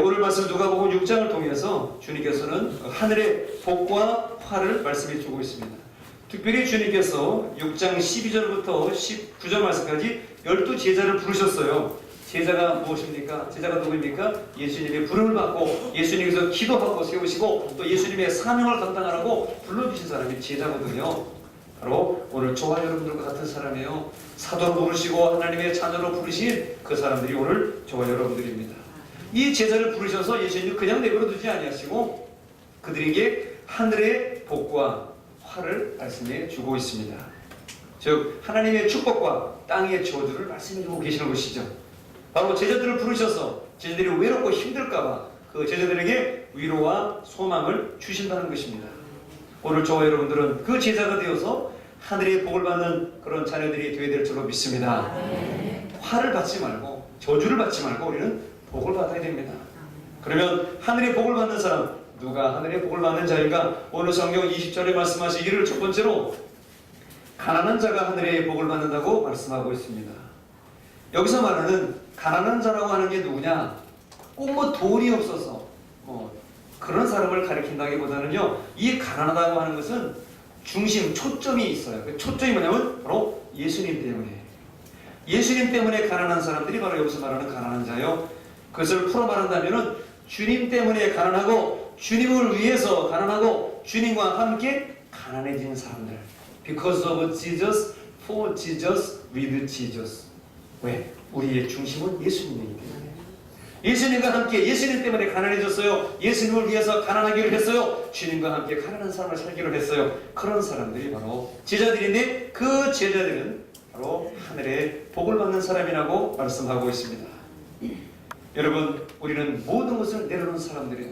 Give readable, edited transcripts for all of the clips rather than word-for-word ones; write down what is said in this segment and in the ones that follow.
오늘 말씀 누가복음 6장을 통해서 주님께서는 하늘의 복과 화를 말씀해 주고 있습니다. 특별히 주님께서 6장 12절부터 19절 말씀까지 12제자를 부르셨어요. 제자가 무엇입니까? 제자가 누구입니까? 예수님의 부름을 받고 예수님께서 기도하고 세우시고 또 예수님의 사명을 감당하라고 불러주신 사람이 제자거든요. 바로 오늘 저와 여러분들과 같은 사람이에요. 사도로 부르시고 하나님의 자녀로 부르신 그 사람들이 오늘 저와 여러분들입니다. 이 제자를 부르셔서 예수님이 그냥 내버려 두지 아니하시고 그들에게 하늘의 복과 화를 말씀해 주고 있습니다. 즉 하나님의 축복과 땅의 저주를 말씀해 주고 계시는 것이죠. 바로 제자들을 부르셔서 제자들이 외롭고 힘들까봐 그 제자들에게 위로와 소망을 주신다는 것입니다. 오늘 저와 여러분들은 그 제자가 되어서 하늘의 복을 받는 그런 자녀들이 되어야 될 줄로 믿습니다. 화를 받지 말고 저주를 받지 말고 우리는 복을 받아야 됩니다. 그러면 하늘의 복을 받는 사람, 누가 하늘의 복을 받는 자인가? 오늘 성경 20절에 말씀하시기를 첫 번째로 가난한 자가 하늘의 복을 받는다고 말씀하고 있습니다. 여기서 말하는 가난한 자라고 하는 게 누구냐? 꼭 뭐 돈이 없어서 그런 사람을 가리킨다기보다는요, 이 가난하다고 하는 것은 중심, 초점이 있어요. 그 초점이 뭐냐면 바로 예수님 때문에. 예수님 때문에 가난한 사람들이 바로 여기서 말하는 가난한 자요. 그것을 풀어 말한다면은 주님 때문에 가난하고 주님을 위해서 가난하고 주님과 함께 가난해지는 사람들. Because of Jesus, for Jesus, with Jesus. 왜? 우리의 중심은 예수님이기 때문에. 예수님과 함께 예수님 때문에 가난해졌어요. 예수님을 위해서 가난하기로 했어요. 주님과 함께 가난한 삶을 살기로 했어요. 그런 사람들이 바로 제자들인데 그 제자들은 바로 하늘의 복을 받는 사람이라고 말씀하고 있습니다. 여러분, 우리는 모든 것을 내려놓은 사람들이에요.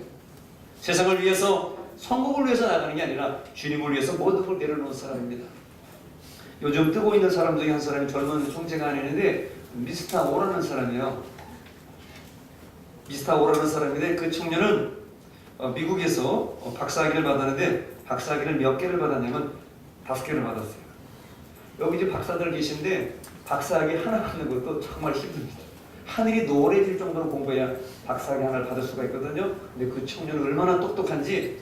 세상을 위해서, 성공을 위해서 나가는 게 아니라 주님을 위해서 모든 걸 내려놓은 사람입니다. 요즘 뜨고 있는 사람 중에 한 사람이 젊은 총재가 아니는데 미스터 오라는 사람이에요. 미스터 오라는 사람인데 그 청년은 미국에서 박사학위를 받았는데 박사학위를 몇 개를 받았냐면 5개를 받았어요. 여기 이제 박사들 계신데 박사학위 하나 받는 것도 정말 힘듭니다. 하늘이 노래질 정도로 공부해야 박사학위 하나를 받을 수가 있거든요. 근데 그 청년은 얼마나 똑똑한지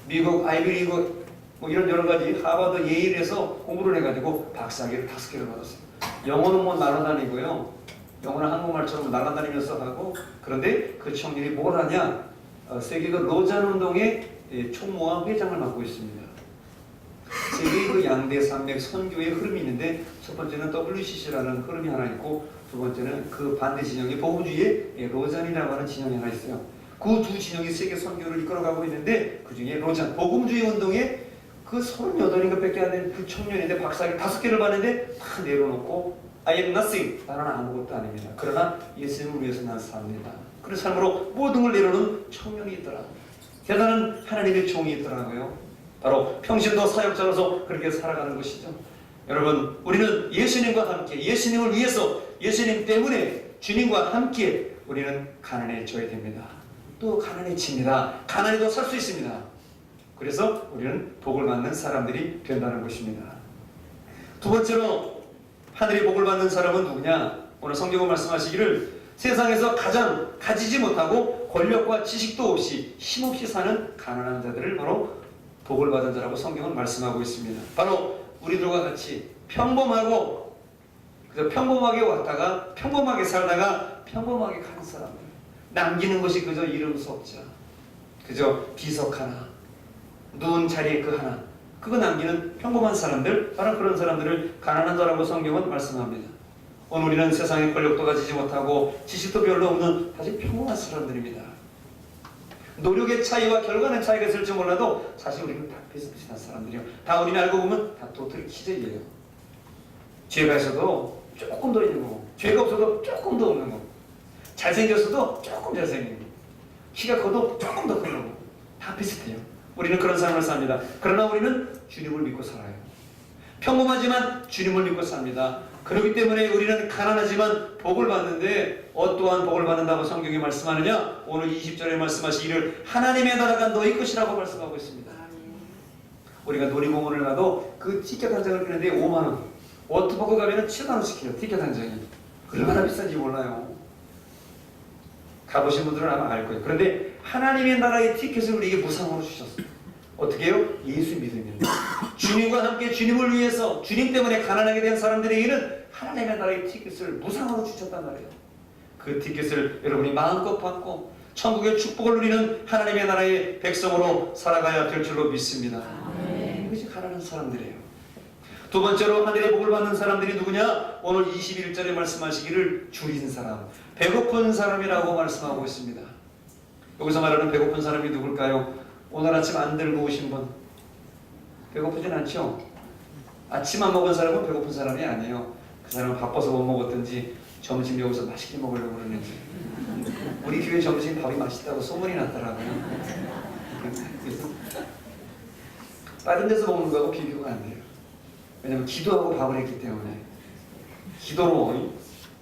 미국 아이비리그 이런 여러 가지 하버드 예일에서 공부를 해가지고 박사학위를 5개를 받았어요. 영어는 뭐 날아다니고요. 영어는 한국말처럼 날아다니면서 하고, 그런데 그 청년이 뭘 하냐? 세계 그 로잔 운동의 총무와 회장을 맡고 있습니다. 세계 그 양대 산맥 선교의 흐름이 있는데 첫 번째는 WCC라는 흐름이 하나 있고 두 번째는 그 반대 진영이 복음주의의 로잔이라고 하는 진영이 하나 있어요. 그 두 진영이 세계 선교를 이끌어가고 있는데 그 중에 로잔 복음주의 운동에 그 38인가 밖에 안 된 그 청년인데 박사학위 5개를 받는데 다 내려놓고 I am nothing. 나는 아무것도 아닙니다. 그러나 예수님을 위해서 난 삽니다. 그런 삶으로 모든 걸 내려놓은 청년이 있더라고요. 대단한 하나님의 종이 있더라고요. 바로 평신도 사역자로서 그렇게 살아가는 것이죠. 여러분, 우리는 예수님과 함께 예수님을 위해서 예수님 때문에 주님과 함께 우리는 가난해져야 됩니다. 또 가난해집니다. 가난해도 살 수 있습니다. 그래서 우리는 복을 받는 사람들이 된다는 것입니다. 두 번째로 하늘의 복을 받는 사람은 누구냐? 오늘 성경은 말씀하시기를 세상에서 가장 가지지 못하고 권력과 지식도 없이 힘없이 사는 가난한 자들을 바로 복을 받은 자라고 성경은 말씀하고 있습니다. 바로 우리들과 같이 평범하고 그래서 평범하게 왔다가 평범하게 살다가 평범하게 가는 사람들, 남기는 것이 그저 이름 숫자, 그저 비석 하나, 누운 자리에 그 하나, 그거 남기는 평범한 사람들, 바로 그런 사람들을 가난한 자라고 성경은 말씀합니다. 오늘 우리는 세상의 권력도 가지지 못하고 지식도 별로 없는 아주 평범한 사람들입니다. 노력의 차이와 결과는 차이가 있을지 몰라도 사실 우리는 다 비슷비슷한 사람들이에요. 다 우리는 알고 보면 다 도토리 키재예요. 죄가 있어도 조금 더 있는 거고, 죄가 없어도 조금 더 없는 거고, 잘생겼어도 조금 잘생긴 거고, 키가 커도 조금 더 큰 거고, 다 비슷해요. 우리는 그런 삶을 삽니다. 그러나 우리는 주님을 믿고 살아요. 평범하지만 주님을 믿고 삽니다. 그렇기 때문에 우리는 가난하지만 복을 받는데 어떠한 복을 받는다고 성경이 말씀하느냐? 오늘 20절에 말씀하시기를 하나님의 나라가 너희 것이라고 말씀하고 있습니다. 우리가 놀이공원을 가도 그 티켓 한 장을 끄는데 5만 원, 워터파크 가면 7만 원씩 해요. 티켓 한 장이. 얼마나 비싼지 몰라요. 가보신 분들은 아마 알 거예요. 그런데 하나님의 나라의 티켓을 우리에게 무상으로 주셨어요. 어떻게 해요? 예수 믿으면. 주님과 함께 주님을 위해서 주님 때문에 가난하게 된 사람들에게는 하나님의 나라의 티켓을 무상으로 주셨단 말이에요. 그 티켓을 여러분이 마음껏 받고 천국의 축복을 누리는 하나님의 나라의 백성으로 살아가야 될 줄로 믿습니다. 이것이 가난한 사람들이에요. 두 번째로 하늘의 복을 받는 사람들이 누구냐? 오늘 21절에 말씀하시기를 줄인 사람, 배고픈 사람이라고 말씀하고 있습니다. 여기서 말하는 배고픈 사람이 누굴까요? 오늘 아침 안 들고 오신 분, 배고프진 않죠? 아침 안 먹은 사람은 배고픈 사람이 아니에요. 그 사람은 바빠서 못 먹었든지 점심 여기서 맛있게 먹으려고 그러는지. 우리 교회 점심 밥이 맛있다고 소문이 났더라고요. 그래서 다른 데서 먹는 거하고 비교가 안 돼요. 왜냐면 기도하고 밥을 했기 때문에. 기도로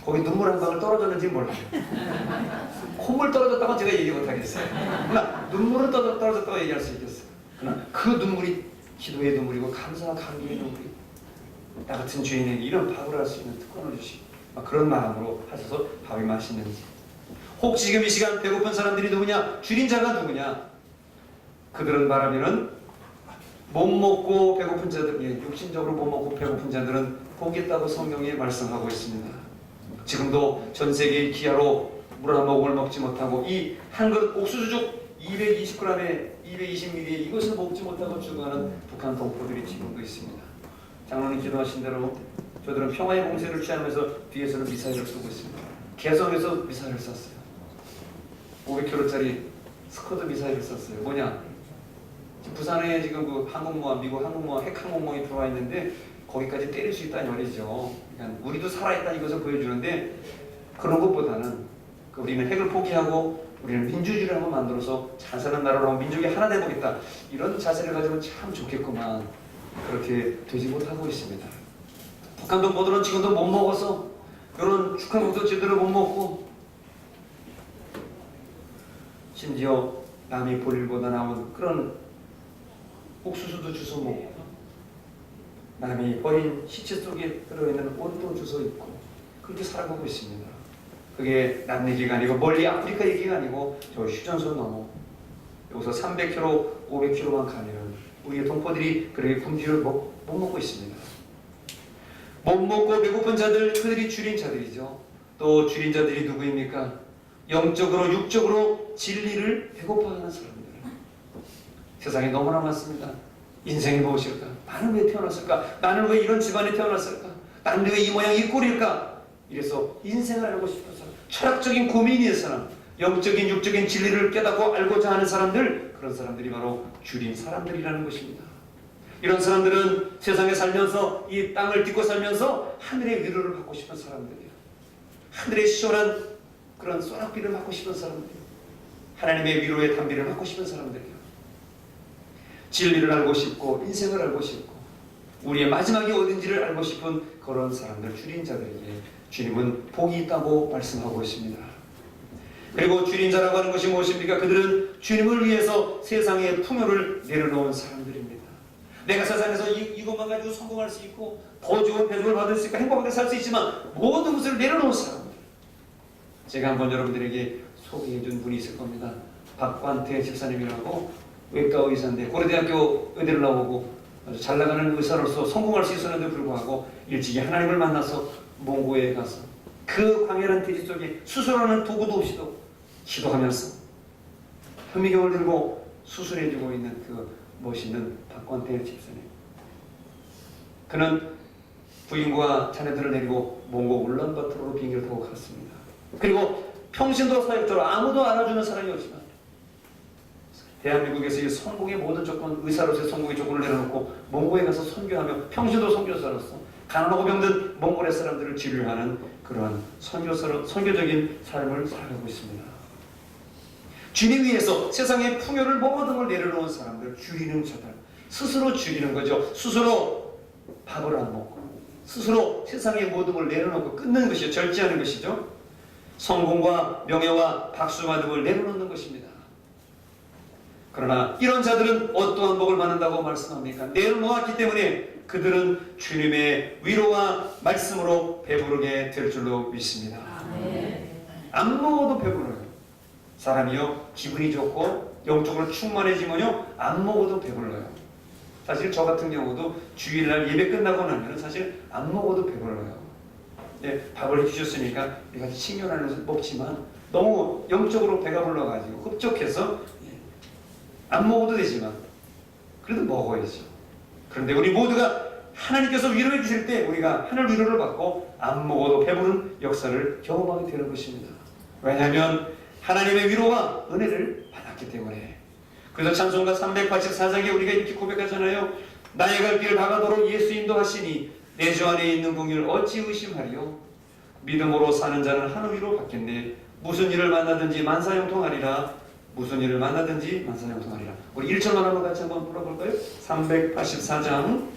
거기 눈물 한 방울 떨어졌는지 몰라요. 콧물 떨어졌다고 제가 얘기 못하겠어요. 그러나 눈물은 떨어졌다고 얘기할 수 있겠어요. 그러나 그 눈물이 기도의 눈물이고 감사와 감격의 눈물이 나 같은 죄인에게 이런 밥을 할 수 있는 특권을 주시고 그런 마음으로 하셔서 밥이 맛있는지. 혹 지금 이 시간 배고픈 사람들이 누구냐? 줄인 자가 누구냐? 그들은 말하면은 못 먹고 배고픈 자들, 육신적으로 못 먹고 배고픈 자들은 복이 있다고 성경에 말씀하고 있습니다. 지금도 전 세계의 기아로 물 한 모금을 먹지 못하고 이 한 그릇 옥수수죽 220g에 220ml 이것을 먹지 못하고 죽어가는 북한 동포들이 지금도 있습니다. 장로님 기도하신 대로 저들은 평화의 공세를 취하면서 뒤에서는 미사일을 쏘고 있습니다. 개성에서 미사일을 쐈어요. 500km짜리 스쿼드 미사일을 쐈어요. 뭐냐? 부산에 지금 그 항공모함, 미국 항공모함, 핵항공모함이 들어와 있는데 거기까지 때릴 수 있다는 말이죠. 그러니까 우리도 살아있다는 것을 보여주는데 그런 것보다는 우리는 핵을 포기하고 우리는 민주주의를 한번 만들어서 잘 사는 나라로 민족이 하나 되보겠다. 이런 자세를 가지면 참 좋겠구만. 그렇게 되지 못하고 있습니다. 북한 동포들은 지금도 못 먹어서 이런 축하국도 제대로 못 먹고 심지어 남이 볼일보다 나온 그런 옥수수도 주워 먹고 남이 버린 시체 속에 들어있는 옷도 주워 입고 그렇게 살아가고 있습니다. 그게 남 얘기가 아니고 멀리 아프리카 얘기가 아니고 저 휴전선 넘어 여기서 300km, 500km만 가면 우리의 동포들이 그렇게 굶주려 못 먹고 있습니다. 못 먹고 배고픈 자들, 그들이 줄인 자들이죠. 또 줄인 자들이 누구입니까? 영적으로 육적으로 진리를 배고파하는 사람들. 세상에 너무나 많습니다. 인생이 무엇일까? 나는 왜 태어났을까? 나는 왜 이런 집안에 태어났을까? 나는 왜 이 모양 이 꼴일까? 이래서 인생을 알고 싶은 사람, 철학적인 고민이 있는 사람, 영적인 육적인 진리를 깨닫고 알고자 하는 사람들, 그런 사람들이 바로 줄인 사람들이라는 것입니다. 이런 사람들은 세상에 살면서 이 땅을 딛고 살면서 하늘의 위로를 받고 싶은 사람들이에요. 하늘의 시원한 그런 소낙비를 받고 싶은 사람들이에요. 하나님의 위로의 담비를 받고 싶은 사람들이에요. 진리를 알고 싶고 인생을 알고 싶고 우리의 마지막이 어딘지를 알고 싶은 그런 사람들, 줄인 자들에게 주님은 복이 있다고 말씀하고 있습니다. 그리고 줄인 자라고 하는 것이 무엇입니까? 그들은 주님을 위해서 세상의 풍요를 내려놓은 사람들입니다. 내가 세상에서 이것만 가지고 성공할 수 있고 더 좋은 배움을 받을 수 있고 행복하게 살 수 있지만 모든 것을 내려놓은 사람들. 제가 한번 여러분들에게 소개해준 분이 있을 겁니다. 박관태 집사님이라고 외과 의사인데 고려대학교 의대를 나오고 아주 잘 나가는 의사로서 성공할 수 있었는데 불구하고 일찍이 하나님을 만나서 몽고에 가서 그 광활한 대지 속에 수술하는 도구도 없이도 기도하면서 현미경을 들고 수술해주고 있는 그 멋있는 박관태 집사님. 그는 부인과 자녀들을 데리고 몽고 울란바토르로 비행기를 타고 갔습니다. 그리고 평신도 사역자로 아무도 알아주는 사람이 없지만 대한민국에서 이 성공의 모든 조건, 의사로서의 성공의 조건을 내려놓고 몽고에 가서 선교하며 평신도 선교사로서 가난하고 병든 몽골의 사람들을 치료하는 그러한 선교적인 삶을 살아가고 있습니다. 주님 위해서 세상의 풍요를 모든 걸 내려놓은 사람들, 줄이는 자들, 스스로 줄이는 거죠. 스스로 밥을 안 먹고 스스로 세상의 모든 걸 내려놓고 끊는 것이죠. 절제하는 것이죠. 성공과 명예와 박수받음을 내려놓는 것입니다. 그러나 이런 자들은 어떠한 복을 받는다고 말씀합니까? 내려놓았기 때문에 그들은 주님의 위로와 말씀으로 배부르게 될 줄로 믿습니다. 안 먹어도 배부르요. 사람이요 기분이 좋고 영적으로 충만해지면요 안 먹어도 배불러요. 사실 저 같은 경우도 주일날 예배 끝나고 나면 사실 안 먹어도 배불러요. 예, 밥을 해주셨으니까 우리가 식료란을 먹지만 너무 영적으로 배가 불러가지고 흡족해서 안 먹어도 되지만 그래도 먹어야죠. 그런데 우리 모두가 하나님께서 위로해 주실 때 우리가 하늘 위로를 받고 안 먹어도 배부른 역사를 경험하게 되는 것입니다. 왜냐하면 하나님의 위로와 은혜를 받았기 때문에. 그래서 찬송가 384장에 우리가 이렇게 고백하잖아요. 나의 갈 길을 다가도록 예수 인도하시니 내 주 안에 있는 공의를 어찌 의심하리요. 믿음으로 사는 자는 하늘 위로 받겠네. 무슨 일을 만나든지 만사형통하리라. 무슨 일을 만나든지 만사형통하리라. 우리 1절만 한번 같이 한번 불러볼까요? 384장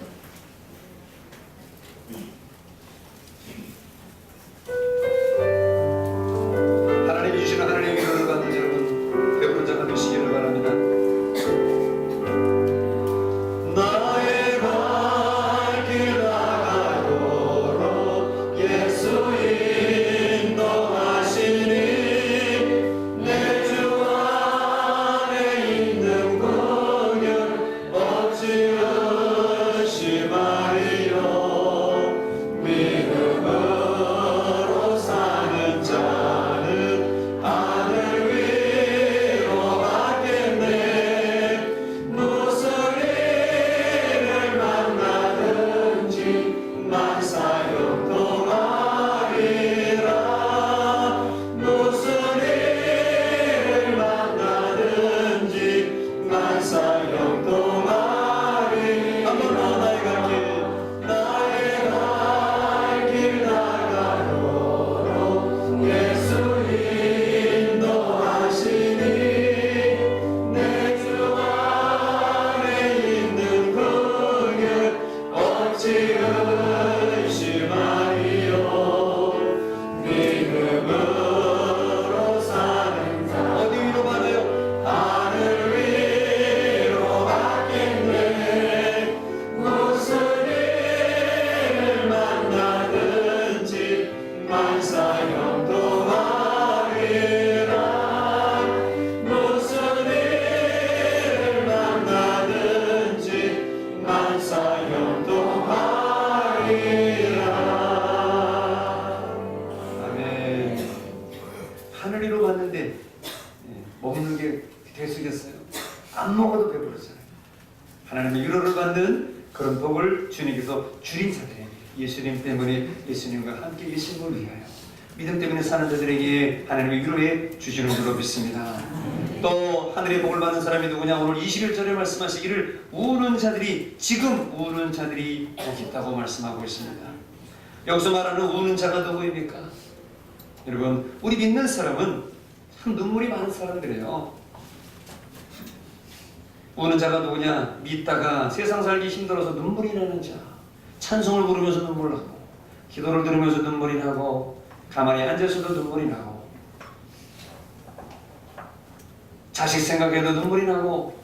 하나님이 주시는 하나님의 위로를 받는 여러분 배부른 자가 되시기를 바랍니다. 나의 갈 길 다가도록 예수 인도하시니 내 주 안에 있는 공을 어찌 의심하리요. 믿음으로 사는 자는 하늘 위로 받겠네. 무슨 일을 만나든지 만사형통하리라. 무슨 일을 만나든지 만사형통하리. 한번 더 나의 갈 길, 나의 갈 길 다가도록 예수 인도하시니 내 주 안에 있는 그를 어찌 의심하리요. 믿음으로 사는 자 어디 위로 받아요? 하늘 위로 받겠네. 무슨 일을 만나든지 만사형통하리라. 무슨 일을 만나든지 만사형통하리라. 아멘. 하늘 위로 갔는데 먹는 게 되시겠어요? 안 먹어도 배부르잖아요. 하나님의 위로를 받는 그런 복을 주님께서 주린 자들에게, 예수님 때문에 예수님과 함께 계신 걸 위하여 믿음 때문에 사는 자들에게 하나님의 위로해 주시는 줄로 믿습니다. 또 하늘의 복을 받는 사람이 누구냐? 오늘 21절에 말씀하시기를 우는 자들이, 지금 우는 자들이 복이 있다고 말씀하고 있습니다. 여기서 말하는 우는 자가 누구입니까? 여러분, 우리 믿는 사람은 참 눈물이 많은 사람들이에요. 우는 자가 누구냐? 믿다가 세상 살기 힘들어서 눈물이 나는 자, 찬송을 부르면서 눈물 나고, 기도를 들으면서 눈물이 나고, 가만히 앉아서도 눈물이 나고, 자식 생각해도 눈물이 나고,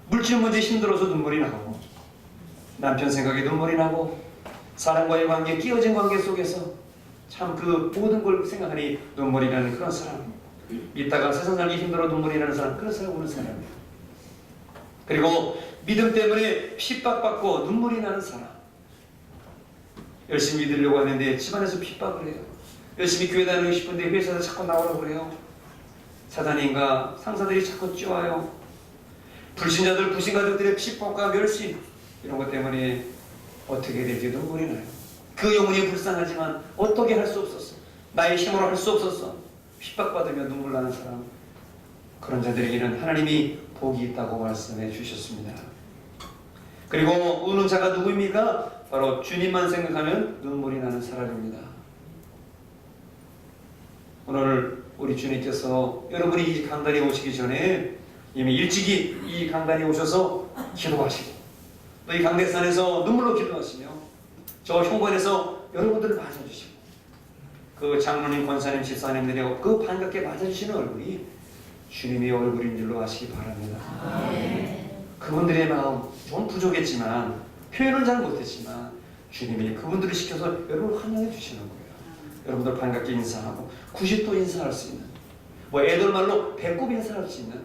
물질 문제 힘들어서 눈물이 나고, 남편 생각에 눈물이 나고, 사람과의 관계, 끼어진 관계 속에서 참 그 모든 걸 생각하니 눈물이 나는 그런 사람, 믿다가 세상 살기 힘들어 눈물이 나는 사람, 그런 사람 우는 사람이에요. 그리고 믿음 때문에 핍박받고 눈물이 나는 사람, 열심히 믿으려고 하는데 집안에서 핍박을 해요. 열심히 교회 다니고 싶은데 회사에서 자꾸 나오라고 그래요. 사장님과 상사들이 자꾸 찌와요. 불신자들, 불신가족들의 핍박과 멸시, 이런 것 때문에 어떻게 될지 눈물이 나요. 그 영혼이 불쌍하지만 어떻게 할 수 없었어. 나의 힘으로 할 수 없었어. 핍박받으며 눈물 나는 사람, 그런 자들에게는 하나님이 복이 있다고 말씀해 주셨습니다. 그리고 우는 자가 누구입니까? 바로 주님만 생각하면 눈물이 나는 사람입니다. 오늘 우리 주님께서 여러분이 이 강단에 오시기 전에 이미 일찍이 이 강단에 오셔서 기도하시고, 또 이 강대산에서 눈물로 기도하시며 저 현관에서 여러분들을 맞아주시고, 그 장로님, 권사님, 집사님들의 그 반갑게 맞아주시는 얼굴이 주님의 얼굴인 줄로 아시기 바랍니다. 그분들의 마음 좀 부족했지만, 표현은 잘 못했지만 주님이 그분들을 시켜서 여러분을 환영해 주시는 거예요. 여러분들 반갑게 인사하고 90도 인사할 수 있는, 뭐 애들 말로 배꼽 인사할 수 있는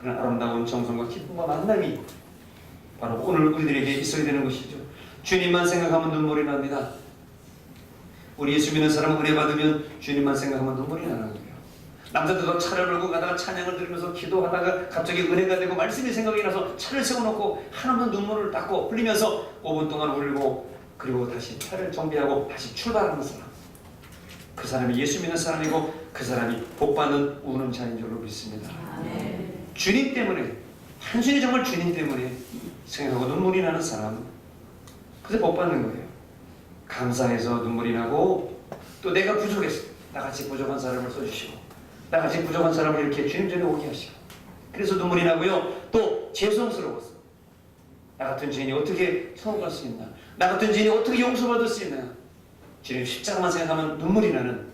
그런 아름다운 정성과 기쁨과 만남이 바로 오늘 우리들에게 있어야 되는 것이죠. 주님만 생각하면 눈물이 납니다. 우리 예수 믿는 사람은 은혜 받으면 주님만 생각하면 눈물이 나는 거예요. 남자들도 차를 몰고 가다가 찬양을 들으면서 기도하다가 갑자기 은혜가 되고 말씀이 생각이 나서 차를 세워놓고 한없는 눈물을 닦고 흘리면서 5분 동안 울고 그리고 다시 차를 정비하고 다시 출발하는 사람, 그 사람이 예수 믿는 사람이고 그 사람이 복받는 우는 자인 줄로 믿습니다. 주님 때문에, 단순히 정말 주님 때문에 생각하고 눈물이 나는 사람, 그래서 복받는 거예요. 감사해서 눈물이 나고 또 내가 부족했어, 나같이 부족한 사람을 써주시고 나같이 부족한 사람을 이렇게 주님 전에 오게 하시고 그래서 눈물이 나고요. 또 죄송스러웠어. 나 같은 죄인이 어떻게 천국 갈 수 있나, 나 같은 죄인이 어떻게 용서받을 수 있나. 주님 십자가만 생각하면 눈물이 나는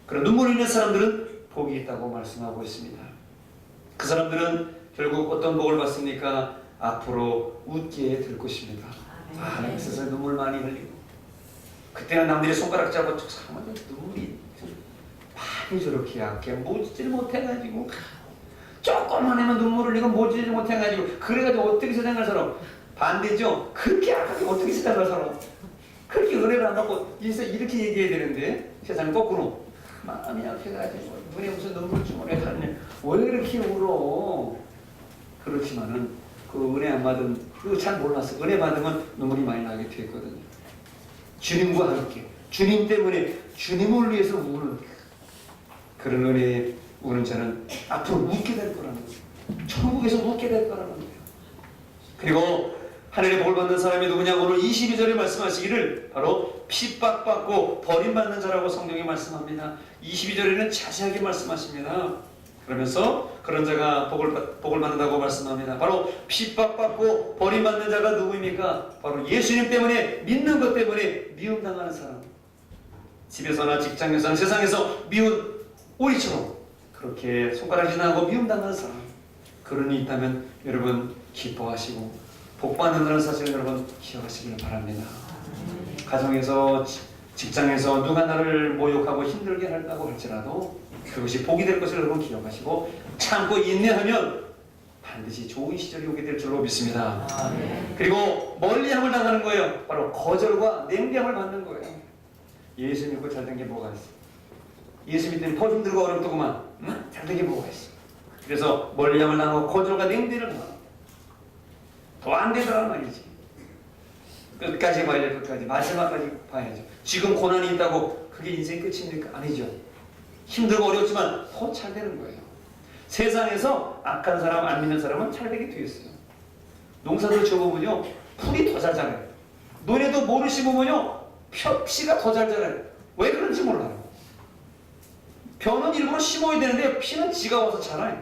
그런 눈물이 있는 사람들은 복이 있다고 말씀하고 있습니다. 그 사람들은 결국 어떤 복을 받습니까? 앞으로 웃게 될 것입니다. 아, 세상에 눈물 많이 흘리고 그때는 남들이 손가락 잡아 저 사람은 눈물이 많이 저렇게 약해 모지질 못해가지고 조금만 하면 눈물 흘리고 모지질 못해가지고 그래가지고 어떻게 세상을 살아. 반대죠. 그렇게 약하게 어떻게 세상을 살아. 그렇게 은혜를 안 받고 이렇게 얘기해야 되는데 세상은 거꾸로 마음이 약해가지고 눈에 무슨 눈물 주머니에 가느냐 왜 이렇게 울어. 그렇지만은 그 은혜 안 받은 그거 잘 몰랐어. 은혜 받으면 눈물이 많이 나게 되었거든요. 주님과 함께 주님 때문에 주님을 위해서 우는 그런 은혜에 우는 자는 앞으로 웃게 될 거라는 거예요. 천국에서 웃게 될 거라는 거예요. 그리고 하늘의 복을 받는 사람이 누구냐? 오늘 22절에 말씀하시기를 바로 핍박받고 버림받는 자라고 성경이 말씀합니다. 22절에는 자세하게 말씀하십니다. 그러면서 그런 자가 복을 받는다고 말씀합니다. 바로 핍박받고 버림받는 자가 누구입니까? 바로 예수님 때문에, 믿는 것 때문에 미움당하는 사람. 집에서나 직장에서나 세상에서 미운 오리처럼 그렇게 손가락 지나고 미움당하는 사람, 그런이 있다면 여러분 기뻐하시고 복받는다는 사실을 여러분 기억하시기를 바랍니다. 가정에서 직장에서 누가 나를 모욕하고 힘들게 한다고 할지라도 그것이 복이 될 것을 여러분 기억하시고 참고 인내하면 반드시 좋은 시절이 오게 될 줄로 믿습니다. 그리고 멀리함을 당하는 거예요. 바로 거절과 냉정을 받는 거예요. 예수 믿고 잘된 게 뭐가 있어? 예수 믿더니 더 힘들고 어렵더구만. 응? 잘된 게 뭐가 있어? 그래서 멀리함을 당하고 거절과 냉대를 당하고 더 안 되더란 말이지. 끝까지 봐야 될 끝까지 마지막까지 봐야죠. 지금 고난이 있다고 그게 인생의 끝입니까? 아니죠. 힘들고 어렵지만 더 잘 되는 거예요. 세상에서 악한 사람, 안 믿는 사람은 잘 되게 되어 있어요. 농사를 지어보면요 풀이 더 잘 자라요. 논에도 모를 심으면요 피가 더 잘 자라요. 왜 그런지 몰라요. 벼는 일부러 심어야 되는데 피는 지가 와서 자라요.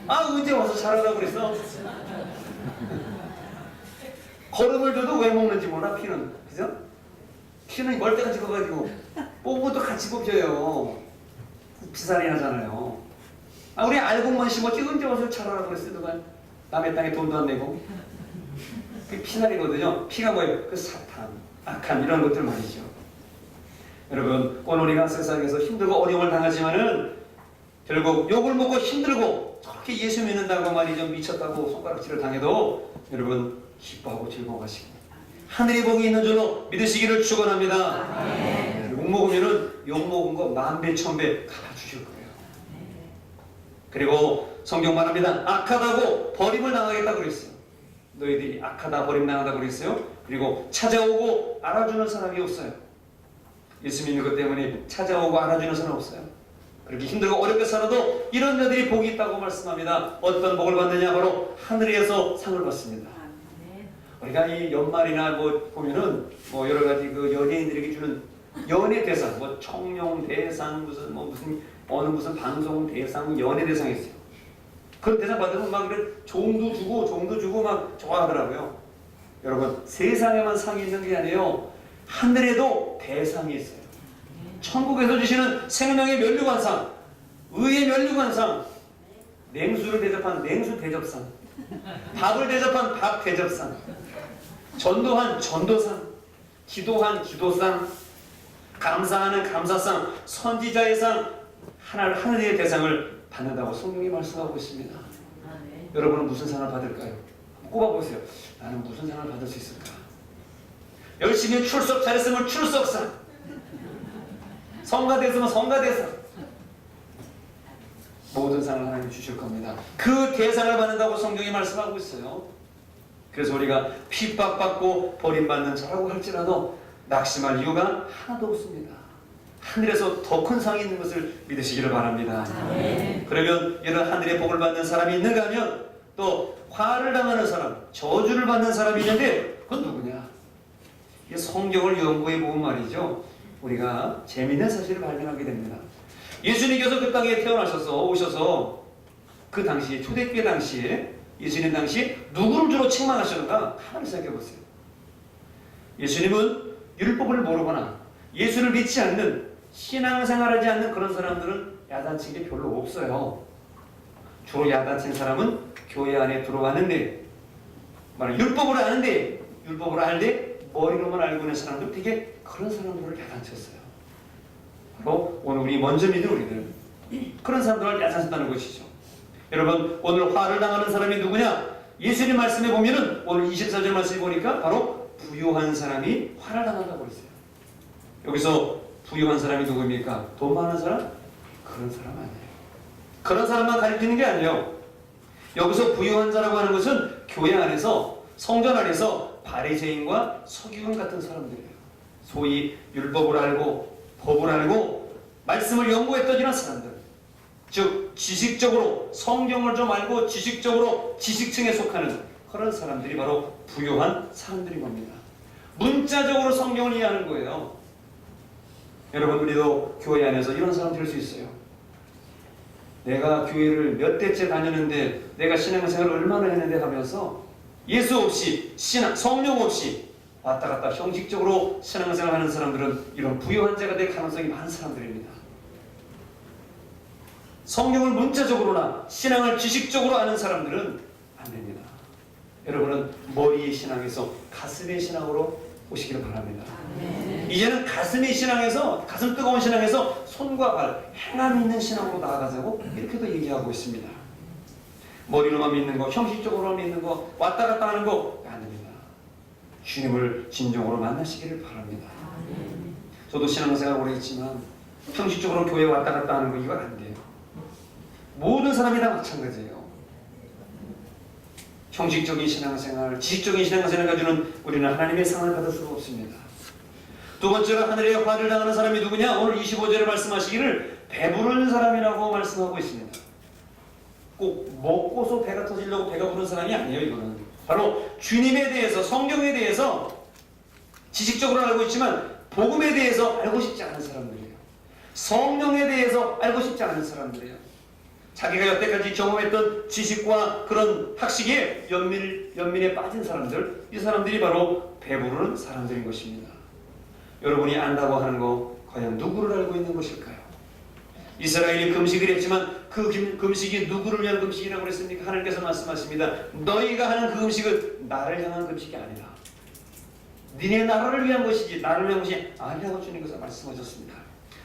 아, 언제 와서 자라라고 그랬어? 거름을 줘도 왜 먹는지 몰라. 피는, 그죠? 피는 멀때가 찍어가지고 뽑으면 또 같이 뽑혀요. 비살이 나잖아요. 아, 우리 알곡만 심었지 언제 와서 자라라고 그랬어? 누가 남의 땅에 돈도 안 내고. 그게 피살이거든요. 피가 뭐예요? 그 사탄, 악한 이런 것들 말이죠. 여러분, 오늘 우리가 세상에서 힘들고 어려움을 당하지만은 결국 욕을 먹고 힘들고 저렇게 예수 믿는다고 말이죠, 미쳤다고 손가락질을 당해도 여러분 기뻐하고 즐거워하시고 하늘의 복이 있는 줄로 믿으시기를 축원합니다. 욕 먹으면은 욕 먹은 거 10,000배 1000배 갚아주실 거예요. 그리고 성경 말합니다. 악하다고 버림을 당하겠다고 그랬어요. 너희들이 악하다 버림당하다고 그랬어요. 그리고 찾아오고 알아주는 사람이 없어요. 예수 믿는 것 때문에 찾아오고 알아주는 사람 없어요. 그렇게 힘들고 어렵게 살아도 이런 자들이 복이 있다고 말씀합니다. 어떤 복을 받느냐? 바로 하늘에서 상을 받습니다. 우리가 이 연말이나 뭐 보면은 뭐 여러 가지 그 연예인들에게 주는 연예 대상, 뭐 청룡 대상, 무슨 어느 무슨 방송 대상, 연예 대상 있어요. 그런 대상 받으면 막 그래 종도 주고 막 좋아하더라고요. 여러분, 세상에만 상이 있는 게 아니에요. 하늘에도 대상이 있어요. 천국에서 주시는 생명의 면류관상, 의의 면류관상, 냉수를 대접한 냉수 대접상, 밥을 대접한 밥 대접상, 전도한 전도상, 기도한 기도상, 감사하는 감사상, 선지자의 상, 하늘의 대상을 받는다고 성경이 말씀하고 있습니다. 여러분은 무슨 상을 받을까요? 꼽아보세요. 나는 무슨 상을 받을 수 있을까? 열심히 출석 잘했으면 출석상, 성가대상은 성가대상, 모든 상을 하나님 주실 겁니다. 그 대상을 받는다고 성경이 말씀하고 있어요. 그래서 우리가 핍박받고 버림받는 자라고 할지라도 낙심할 이유가 하나도 없습니다. 하늘에서 더 큰 상이 있는 것을 믿으시기를 바랍니다. 그러면 이런 하늘의 복을 받는 사람이 있는가 하면 또 화를 당하는 사람, 저주를 받는 사람이 있는데 그건 누구냐? 이 성경을 연구해 보면 말이죠, 우리가 재미있는 사실을 발견하게 됩니다. 예수님께서 그 땅에 오셔서 그 당시 초대교회 당시에 예수님 당시 누구를 주로 책망하셨는가? 가만히 생각해 보세요. 예수님은 율법을 모르거나 예수를 믿지 않는, 신앙생활하지 않는 그런 사람들은 야단친 게 별로 없어요. 주로 야단친 사람은 교회 안에 들어왔는데, 율법을 아는데, 율법을 알되 머리로만 알고 있는 사람들, 되게 그런 사람들을 야단쳤어요. 바로 오늘 우리 먼저 믿은 우리들, 그런 사람들을 야단쳤다는 것이죠. 여러분, 오늘 화를 당하는 사람이 누구냐? 예수님 말씀에 보면은 오늘 24절 말씀에 보니까 바로 부유한 사람이 화를 당한다고 했어요. 여기서 부유한 사람이 누구입니까? 돈 많은 사람? 그런 사람 아니에요. 그런 사람만 가리키는 게 아니에요. 여기서 부유한 자라고 하는 것은 교회 안에서, 성전 안에서 바리새인과 서기관 같은 사람들이에요. 소위 율법을 알고 법을 알고 말씀을 연구했던 이런 사람들, 즉 지식적으로 성경을 좀 알고 지식적으로 지식층에 속하는 그런 사람들이 바로 부유한 사람들인 겁니다. 문자적으로 성경을 이해하는 거예요. 여러분, 우리도 교회 안에서 이런 사람 될 수 있어요. 내가 교회를 몇 대째 다녔는데, 내가 신앙생활을 얼마나 했는데 하면서 예수 없이, 성령 없이 왔다 갔다 형식적으로 신앙생활 하는 사람들은 이런 부유한 자가 될 가능성이 많은 사람들입니다. 성경을 문자적으로나 신앙을 지식적으로 아는 사람들은 안 됩니다. 여러분은 머리의 신앙에서 가슴의 신앙으로 오시기를 바랍니다. 이제는 가슴의 신앙에서, 가슴 뜨거운 신앙에서 손과 발, 행함 있는 신앙으로 나아가자고 이렇게도 얘기하고 있습니다. 머리로만 믿는 거, 형식적으로만 믿는 거, 왔다 갔다 하는 거 안 됩니다. 주님을 진정으로 만나시기를 바랍니다. 저도 신앙생활 오래 했지만 형식적으로 교회 왔다 갔다 하는 거 이거 안 돼요. 모든 사람이 다 마찬가지예요. 형식적인 신앙생활, 지식적인 신앙생활을 가지고는 우리는 하나님의 상을 받을 수가 없습니다. 두 번째로 하늘의 화를 당하는 사람이 누구냐? 오늘 25절에 말씀하시기를 배부른 사람이라고 말씀하고 있습니다. 꼭 먹고서 배가 터지려고 배가 부른 사람이 아니에요. 이거는 바로 주님에 대해서, 성경에 대해서 지식적으로 알고 있지만 복음에 대해서 알고 싶지 않은 사람들이에요. 성령에 대해서 알고 싶지 않은 사람들이에요. 자기가 여태까지 경험했던 지식과 그런 학식에 연민에 빠진 사람들, 이 사람들이 바로 배부르는 사람들인 것입니다. 여러분이 안다고 하는 거 과연 누구를 알고 있는 것일까요? 이스라엘이 금식을 했지만 그 금식이 누구를 위한 금식이라고 그랬습니까? 하나님께서 말씀하십니다. 너희가 하는 그 금식은 나를 향한 금식이 아니다. 니네 나라를 위한 것이지 나를 위한 것이 아니라고 주님께서 말씀하셨습니다.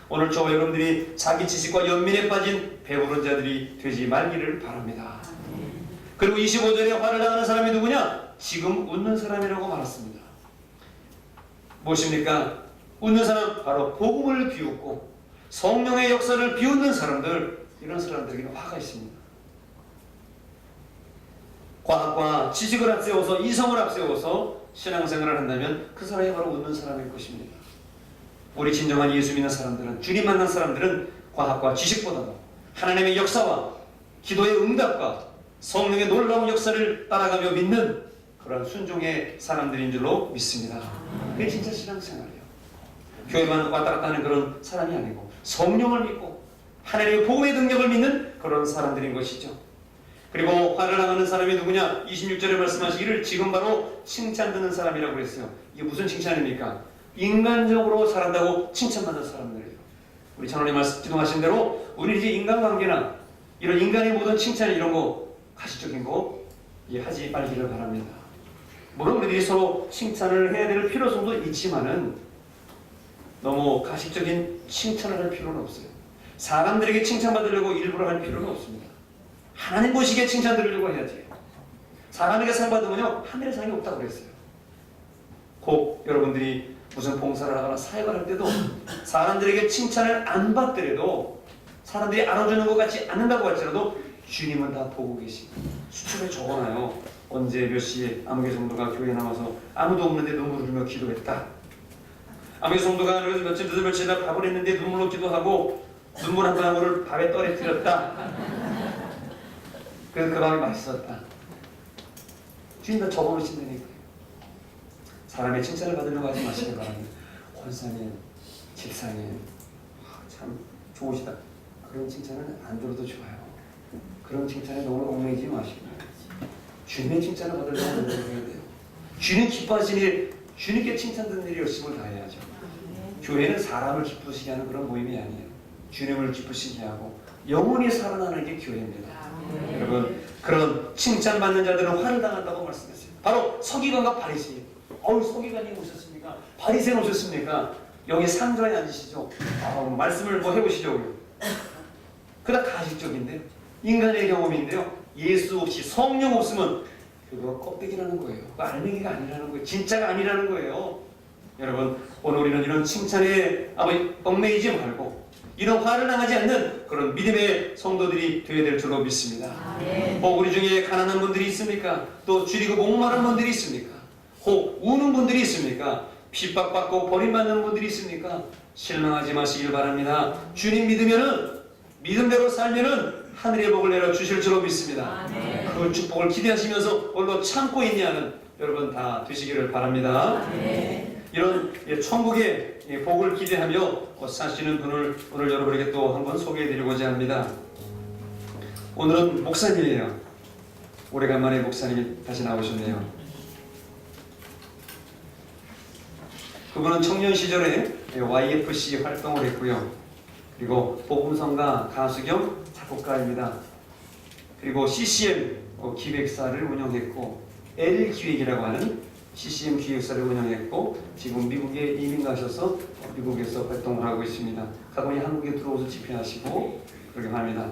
오늘 저와 여러분들이 자기 지식과 연민에 빠진 배부른 자들이 되지 말기를 바랍니다. 그리고 25절에 화를 당하는 사람이 누구냐? 지금 웃는 사람이라고 말했습니다. 무엇입니까? 웃는 사람, 바로 복음을 비웃고 성령의 역사를 비웃는 사람들, 이런 사람들에게는 화가 있습니다. 과학과 지식을 앞세워서, 이성을 앞세워서 신앙생활을 한다면 그 사람이 바로 웃는 사람일 것입니다. 우리 진정한 예수 믿는 사람들은, 주님 만난 사람들은 과학과 지식보다도 하나님의 역사와 기도의 응답과 성령의 놀라운 역사를 따라가며 믿는 그런 순종의 사람들인 줄로 믿습니다. 그게 진짜 신앙생활이에요. 교회만 왔다 갔다 하는 그런 사람이 아니고 성령을 믿고 하나님의 복음의 능력을 믿는 그런 사람들인 것이죠. 그리고 화를 당하는 사람이 누구냐? 26절에 말씀하시기를 지금 바로 칭찬 듣는 사람이라고 그랬어요. 이게 무슨 칭찬입니까? 인간적으로 살았다고 칭찬받는 사람들이에요. 우리 장로님 기도하신 대로 우리 이제 인간관계나 이런 인간의 모든 칭찬, 이런 거 가시적인 거 하지 말기를 바랍니다. 물론 우리들이 서로 칭찬을 해야 될 필요성도 있지만은 너무 가식적인 칭찬을 할 필요는 없어요. 사람들에게 칭찬받으려고 일부러 할 필요는 없습니다. 하나님 보시기에 칭찬 들으려고 해야지. 사람에게 상 받으면요 하늘에 상이 없다고 그랬어요. 꼭 여러분들이 무슨 봉사를 하거나 사역을 할 때도 사람들에게 칭찬을 안 받더라도, 사람들이 알아주는 것 같지 않는다고 할지라도 주님은 다 보고 계시고 수첩에 적어놔요. 언제 몇 시에 아무개 성도가 교회에 나와서 아무도 없는데 눈물을 흘리며 기도했다. 아무개 성도가 며칠 늦은 며칠이나 밥을 했는데 눈물로 기도하고 눈물 한 방울을 밥에 떨어뜨렸다. 그래서 그 밥이 맛있었다. 주님 다 적어놓으신다니까요. 사람의 칭찬을 받으려고 하지 마시길 바랍니다. 권사님, 집사님, 참 좋으시다. 그런 칭찬은 안 들어도 좋아요. 그런 칭찬에 너무 얽매이지 마시고 주님의 칭찬을 받으려고 노력해야 돼요. 주님 기뻐하시는 일, 주님께 칭찬 듣는 일에 열심을 다해야죠. 교회는 사람을 기쁘시게 하는 그런 모임이 아니에요. 주님을 기쁘시게 하고 영원히 살아나는 게 교회입니다. 여러분, 그런 칭찬받는 자들은 화를 당한다고 말씀했어요. 바로 서기관과 바리새인. 서기관님 오셨습니까? 바리새인 오셨습니까? 여기 상전에 앉으시죠. 말씀을 뭐 해보시죠. 그다 가식적인데요. 인간의 경험인데요. 예수 없이, 성령 없으면 그거 껍데기라는 거예요. 그거 알맹이가 아니라는 거예요. 진짜가 아니라는 거예요. 여러분, 오늘 우리는 이런 칭찬에 얽매이지 말고 이런 화를 당하지 않는 그런 믿음의 성도들이 되어야 될 줄로 믿습니다. 우리 중에 가난한 분들이 있습니까? 또 줄이고 목마른 분들이 있습니까? 혹 우는 분들이 있습니까? 핍박받고 버림받는 분들이 있습니까? 실망하지 마시길 바랍니다. 주님 믿으면은, 믿음대로 살면은 하늘의 복을 내려 주실 줄로 믿습니다. 그 축복을 기대하시면서 오늘도 참고 있냐는 여러분 다 되시기를 바랍니다. 이런 천국의 복을 기대하며 사시는 분을 오늘 여러분에게 또 한번 소개해드리고자 합니다. 오늘은 목사님이에요. 오래간만에 목사님이 다시 나오셨네요. 그분은 청년 시절에 YFC 활동을 했고요. 그리고 복음성가 가수 겸 작곡가입니다. 그리고 CCM 기획사를 운영했고 L기획이라고 하는 CCM 기획사를 운영했고 지금 미국에 이민 가셔서 미국에서 활동을 하고 있습니다. 가끔이 한국에 들어오서 집회하시고 그렇게 합니다.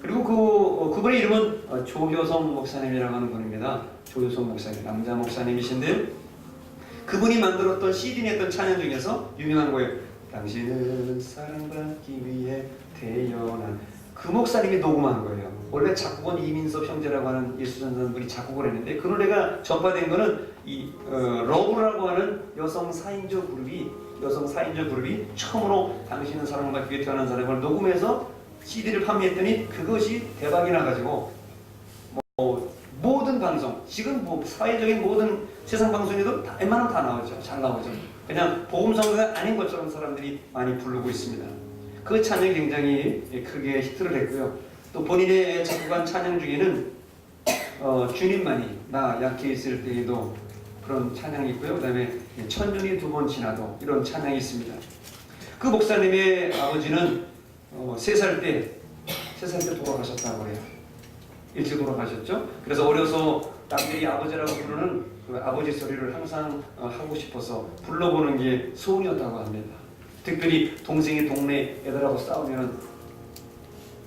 그리고 그분의 이름은 조효성 목사님이라고 하는 분입니다. 조효성 목사님, 남자 목사님이신데 그분이 만들었던 CD 냈던 찬양 중에서 유명한 거예요. 당신은 사랑받기 위해 태어난, 그 목사님이 녹음한 거예요. 원래 작곡은 이민섭 형제라고 하는 예수전선 분이 작곡을 했는데 그 노래가 전파된 거는 이 러브라고 하는 여성 4인조 그룹이 처음으로 당신은 사랑받기 위해 태어난 사람을 녹음해서 CD를 판매했더니 그것이 대박이 나가지고 모든 방송, 지금 사회적인 모든 세상 방송에도 웬만하면 다 나오죠. 잘 나오죠. 그냥 복음성가가 아닌 것처럼 사람들이 많이 부르고 있습니다. 그 찬양이 굉장히 크게 히트를 했고요. 또 본인의 작곡한 찬양 중에는 주님만이 나 약해 있을 때에도 그런 찬양이 있고요. 그 다음에 천년이 두 번 지나도 이런 찬양이 있습니다. 그 목사님의 아버지는 3살 때 돌아가셨다고 해요. 일찍 돌아가셨죠. 그래서 어려서 남들이 아버지라고 부르는 그 아버지 소리를 항상 하고 싶어서 불러보는 게 소원이었다고 합니다. 특별히 동생이 동네 애들하고 싸우면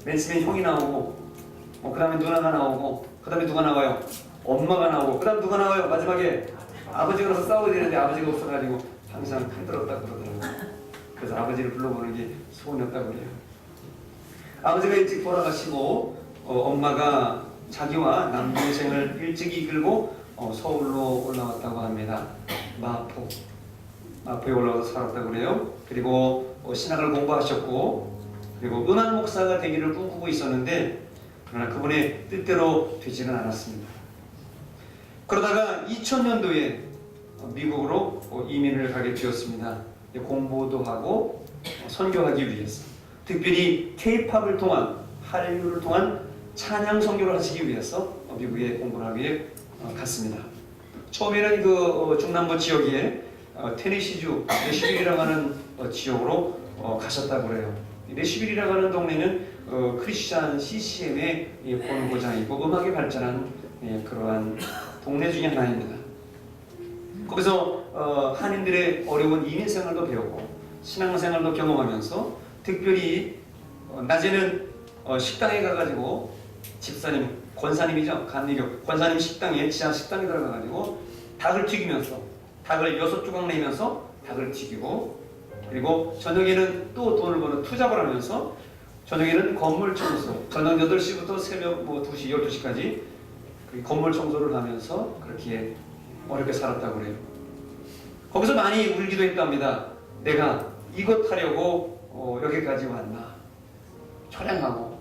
맨 처음에 형이 나오고 그 다음에 누나가 나오고 그 다음에 누가 나와요? 엄마가 나오고 그 다음 누가 나와요? 마지막에 아버지가 나서 싸워야 되는데 아버지가 없어가지고 항상 힘들었다고 그러더라고요. 그래서 아버지를 불러보는 게 소원이었다고 해요. 아버지가 일찍 돌아가시고 엄마가 자기와 남동생을 일찍 이끌고 서울로 올라왔다고 합니다. 마포에 올라와서 살았다고 그래요. 그리고 신학을 공부하셨고 그리고 음악 목사가 되기를 꿈꾸고 있었는데 그러나 그분의 뜻대로 되지는 않았습니다. 그러다가 2000년도에 미국으로 이민을 가게 되었습니다. 공부도 하고 선교하기 위해서, 특별히 K-팝을 통한, 한류를 통한 찬양 선교를 하시기 위해서 미국에 공부를 하기 위해 갔습니다. 처음에는 그 중남부 지역에 테네시주 내시빌이라고 하는 지역으로 가셨다고 그래요. 내시빌이라고 하는 동네는 크리스찬 CCM의 본고장이고 음악이 발전한 그러한 동네 중에 하나입니다. 거기서 한인들의 어려운 이민 생활도 배우고 신앙생활도 경험하면서 특별히 낮에는 식당에 가가지고 집사님, 권사님이죠. 감리교 권사님 식당에, 지하 식당에 들어가가지고 닭을 튀기면서 닭을 6조각 내면서 닭을 튀기고, 그리고 저녁에는 또 돈을 버는 투잡을 하면서 저녁에는 건물 청소, 저녁 8시부터 새벽 2시, 12시까지 건물 청소를 하면서 그렇게 어렵게 살았다고 그래요. 거기서 많이 울기도 했답니다. 내가 이것 하려고 여기까지 왔나. 초량하고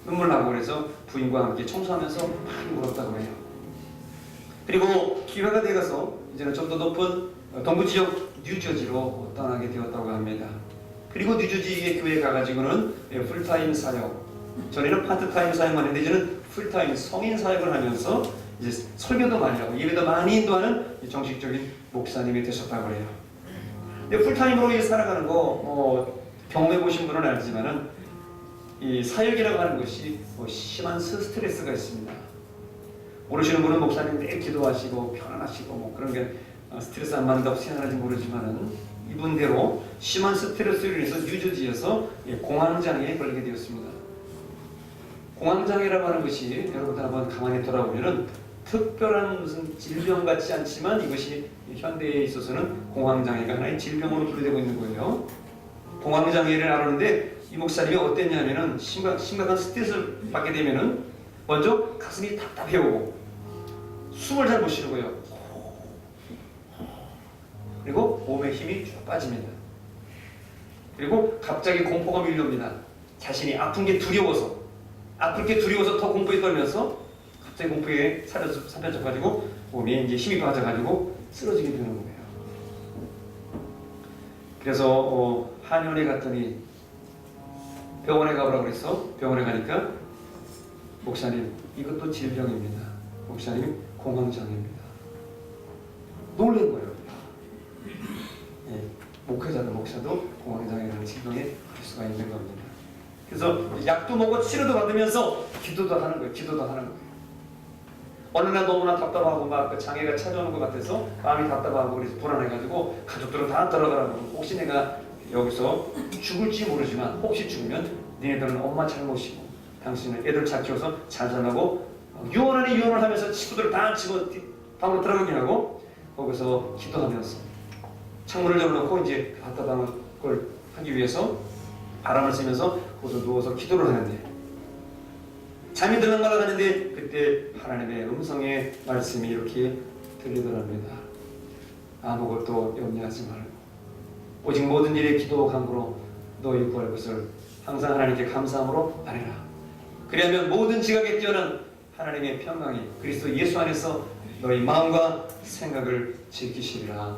눈물 나고, 그래서 부인과 함께 청소하면서 많이 울었다고 해요. 그리고 기회가 되어서 이제는 좀 더 높은 동부 지역 뉴저지로 떠나게 되었다고 합니다. 그리고 뉴저지의 교회에 가가지고는 풀타임 사역, 전에는 파트타임 사역만 했는데 이제는 풀타임 성인 사역을 하면서 이제 설교도 많이 하고 예배도 많이 인도하는 정식적인 목사님이 되셨다고 해요. 근데 풀타임으로 살아가는 거 경험해 보신 분은 알지만은 이 사역이라고 하는 것이 심한 스트레스가 있습니다. 모르시는 분은 목사님 매일 기도하시고 편안하시고 그런 게 스트레스 안 받는다고 생각하는지 모르지만은 이분대로 심한 스트레스로 인해서 뉴저지에서 공황장애에 걸리게 되었습니다. 공황장애라고 하는 것이 여러분들 한번 가만히 돌아보면은 특별한 무슨 질병 같지 않지만 이것이 현대에 있어서는 공황장애가 하나의 질병으로 분류되고 있는 거예요. 공황장애를 앓았는데 이 목사님이 어땠냐면은 심각한 스트레스를 받게 되면은 먼저 가슴이 답답해오고 숨을 잘 못 쉬는 거예요. 그리고 몸에 힘이 쭉 빠집니다. 그리고 갑자기 공포가 밀려옵니다. 자신이 아픈 게 두려워서 더 공포에 떨면서 갑자기 공포에 사로잡혀가지고 몸에 이제 힘이 빠져가지고 쓰러지게 되는 거예요. 그래서 한의원에 갔더니 병원에 가보라고 그래서 병원에 가니까 목사님 이것도 질병입니다. 목사님 공황장애입니다. 놀란 거예요. 목사도 공황장애라는 질병에 갈 수가 있는 겁니다. 그래서 약도 먹고 치료도 받으면서 기도도 하는 거예요. 어느 날 너무나 답답하고 막 장애가 찾아오는 것 같아서 마음이 답답하고 그래서 불안해가지고 가족들은 다 들어가라고, 혹시 내가 여기서 죽을지 모르지만 혹시 죽으면 니네들은 엄마 잘못이고 당신은 애들 잘 키워서 잘 살라고 유언을 하면서 친구들 다 집어 방으로 들어가게 하고 거기서 기도하면서 창문을 열어놓고 이제 답답한 걸 하기 위해서 바람을 쐬면서 거기서 누워서 기도를 하는데 잠이 들어가려고 하는데 그때 하나님의 음성의 말씀이 이렇게 들리더랍니다. 아무것도 염려하지 말고 오직 모든 일에 기도와 간구로 너희 구할 것을 항상 하나님께 감사함으로 아뢰라. 그리하면 모든 지각에 뛰어난 하나님의 평강이 그리스도 예수 안에서 너희 마음과 생각을 지키시리라.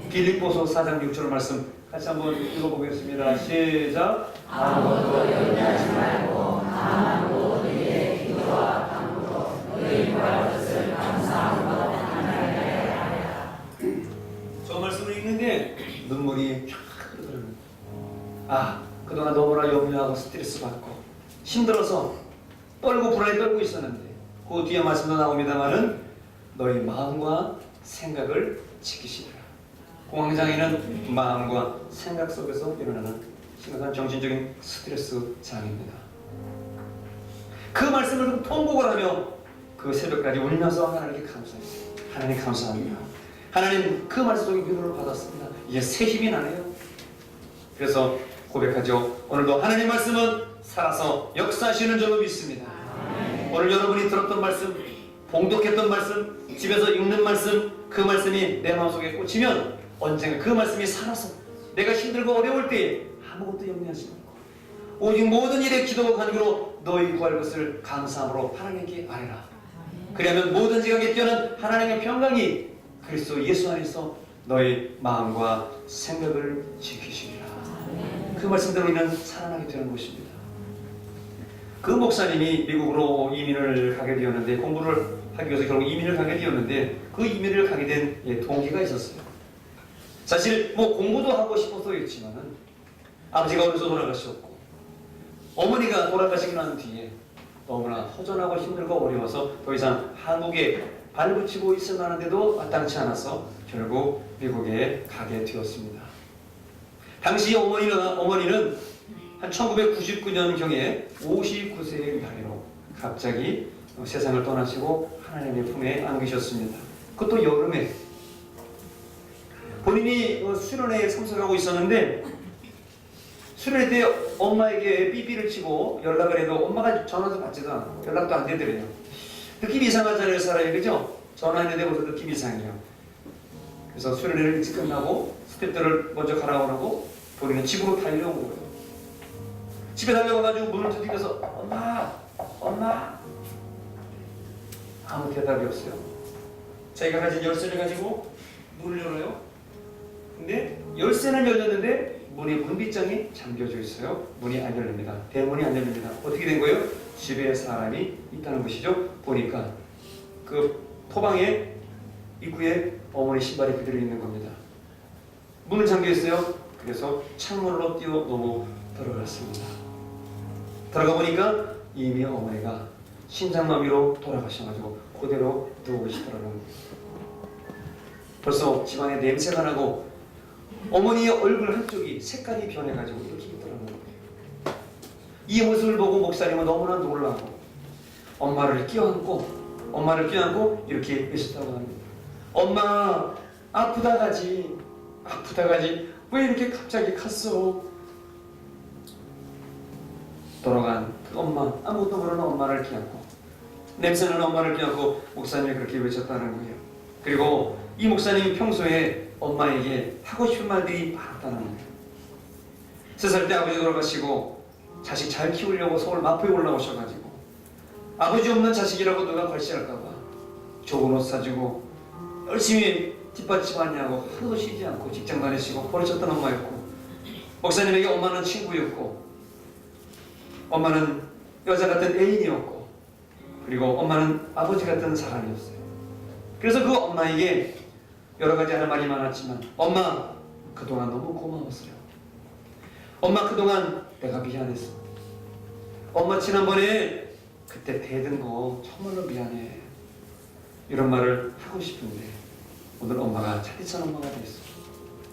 빌립보서 4장 6절 말씀 같이 한번 읽어보겠습니다. 시작. 아무것도 염려하지 말고 다만 모든 일에 기도와 간구로 너희 구할 것을 감사함으로 하나님께 아뢰라. 저 말씀을 읽는데 눈물이 쫙 흐르더라고요. 그동안 너무나 염려하고 스트레스 받고 힘들어서 떨고 불안에 떨고 있었는데 그 뒤에 말씀도 나옵니다만은 너희 마음과 생각을 지키시리라. 공황장애는 마음과 생각 속에서 일어나는 심각한 정신적인 스트레스 장애입니다. 그 말씀을 통곡을 하며 그 새벽까지 울면서 하나님께 감사했어요. 하나님 감사합니다. 하나님 그 말씀 속에 위로를 받았습니다. 이제 새 힘이 나네요. 그래서 고백하죠. 오늘도 하나님 말씀은 살아서 역사하시는 줄로 믿습니다. 오늘 여러분이 들었던 말씀, 봉독했던 말씀, 집에서 읽는 말씀, 그 말씀이 내 마음속에 꽂히면 언젠가 그 말씀이 살아서 내가 힘들고 어려울 때에 아무것도 염려하지 말고 오직 모든 일에 기도와 간구로 너희 구할 것을 감사함으로 하나님께 아뢰라. 그러면 모든 지각에 뛰어난 하나님의 평강이 그리스도 예수 안에서 너희 마음과 생각을 지키시리라. 그 말씀대로 우리는 살아나게 되는 것입니다. 그 목사님이 미국으로 이민을 가게 되었는데 공부를 하기 위해서 결국 이민을 가게 되었는데 그 이민을 가게 된 동기가 있었어요. 사실 공부도 하고 싶어서였지만은 아버지가 어려서 돌아가셨고 어머니가 돌아가시고 난 뒤에 너무나 허전하고 힘들고 어려워서 더 이상 한국에 발붙이고 있을 만한데도 마땅치 않아서 결국 미국에 가게 되었습니다. 당시 어머니는 한 1999년경에 59세의 나이로 갑자기 세상을 떠나시고 하나님의 품에 안기셨습니다. 그것도 여름에 본인이 수련회에 참석하고 있었는데 수련회 때 엄마에게 삐삐를 치고 연락을 해도 엄마가 전화도 받지도 않고 연락도 안 되더래요. 느낌 이상하잖아요, 사람이. 그죠? 전화했는데 벌써 느낌 이상해요. 그래서 수련회를 일찍 끝나고 스태프들을 먼저 가라오라고 본인은 집으로 달려온 거예요. 집에 달려가가지고 문을 두드려서 엄마 아무 대답이 없어요. 자기가 가진 열쇠를 가지고 문을 열어요. 근데 열쇠는 열렸는데 문의 문빗장이 잠겨져 있어요. 문이 안 열립니다. 대문이 안 열립니다. 어떻게 된 거예요? 집에 사람이 있다는 것이죠. 보니까 그 포방에 입구에 어머니 신발이 그대로 있는 겁니다. 문은 잠겨 있어요. 그래서 창문으로 뛰어 넘어 들어갔습니다. 들어가 보니까 이미 어머니가 심장마비로 돌아가셔가지고 그대로 누워 계시더라고요. 벌써 집안에 냄새가 나고 어머니의 얼굴 한쪽이 색깔이 변해가지고 이렇게 있더라고요. 이 모습을 보고 목사님은 너무나 놀라고 엄마를 껴안고 이렇게 계셨다고 합니다. 엄마 아프다 가지 왜 이렇게 갑자기 갔어? 돌아간 그 엄마, 아무것도 모르는 엄마를 껴안고 냄새나는 엄마를 껴안고 목사님이 그렇게 외쳤다는 거예요. 그리고 이 목사님이 평소에 엄마에게 하고 싶은 말들이 많았다는 거예요. 3살 때 아버지 돌아가시고 자식 잘 키우려고 서울 마포에 올라오셔가지고 아버지 없는 자식이라고 누가 걸시할까봐 좋은 옷 사주고 열심히 뒷받침하냐고 하루도 쉬지 않고 직장 다니시고 버리셨던 엄마였고, 목사님에게 엄마는 친구였고, 엄마는 여자 같은 애인이었고, 그리고 엄마는 아버지 같은 사람이었어요. 그래서 그 엄마에게 여러 가지 할 말이 많았지만, 엄마 그동안 너무 고마웠어요. 엄마 그동안 내가 미안했어. 엄마 지난번에 그때 대든 거 정말로 미안해. 이런 말을 하고 싶은데 오늘 엄마가 차디찬 엄마가 됐어.